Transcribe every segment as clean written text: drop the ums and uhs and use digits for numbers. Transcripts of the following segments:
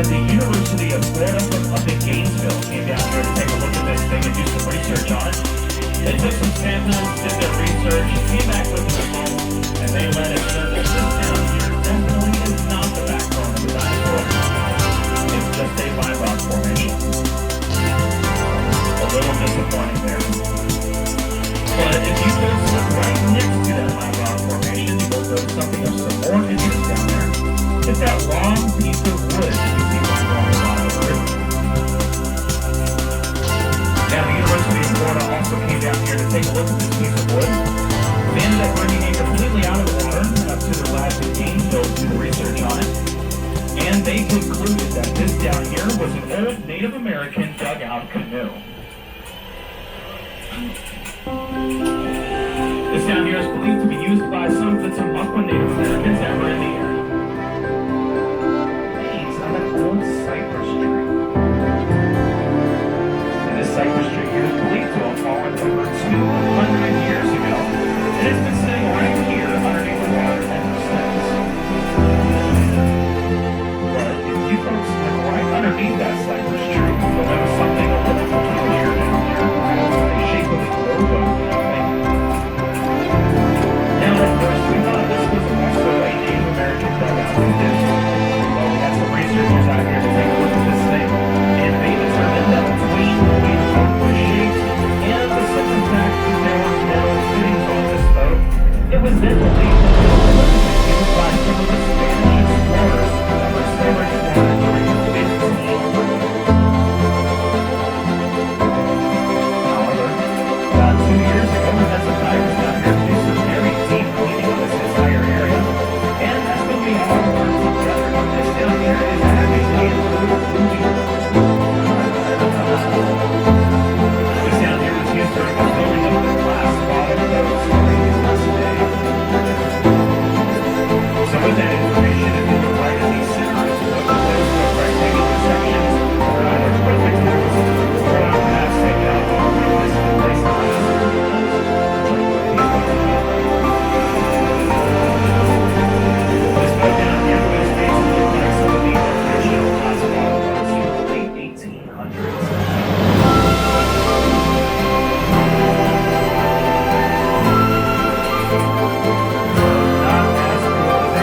the University of Florida up in Gainesville came down here to take a look at this thing and do some research on it. They took some samples, did their research, came back with the results, and they let us know that this down here definitely is not the backbone of the dinosaur. It's just a five rock formation. A little disappointing there. But if you go look right next to that five rock formation, you will notice something of some more interest down there. It's that long piece of wood that you see lying along the bottom of the river. Now, the University of Florida also came down here to take a look at this piece of wood. They ended up bringing it completely out of the water up to their labs in Gainesville to do the research on it. And they concluded that this down here was an old Native American dugout canoe. This down here is believed to be used by some of the Tamaqua Native Americans that were in the area. These are that old cypress tree. And this cypress tree here is believed to have fallen over 200 years ago. And it's been sitting right here underneath the water ever since. But if you folks look right underneath that cypress tree, you'll notice something a little peculiar down there. The shape of the logo. Now, at first, we thought this was also a Native American dugout condition. Well, we had some researchers out here to take a look at this thing, and they determined that between the way the boat was shaped and the simple fact that there were metal fittings on this boat, it was then believed that this was used by some of the Spanish explorers that were discovered in Florida during the 1500s. However, about 2 years ago, we had some divers down here to do some very deep cleaning of this entire area. And that's when we all worked together. This down here is having a little movie. This down here was used during the building of the glass bottom boats during the last day. So with that information, if you look right at these centers, those rectangular sections are either perfect holes or perhaps taken out on purpose to place the This boat down here was basically like some of the original glass bottom boats in the late 1800s. Not as cool as a Spanish explorer.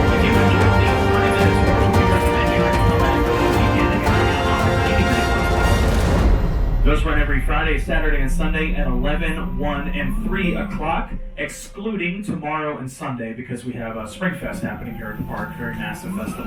If you enjoyed this 30 minutes worth, we recommend you come back over the weekend and try out our Those run every Friday, Saturday, and Sunday at 11, 1, and 3 o'clock, excluding tomorrow and Sunday because we have a Spring Fest happening here at the park, very massive festival.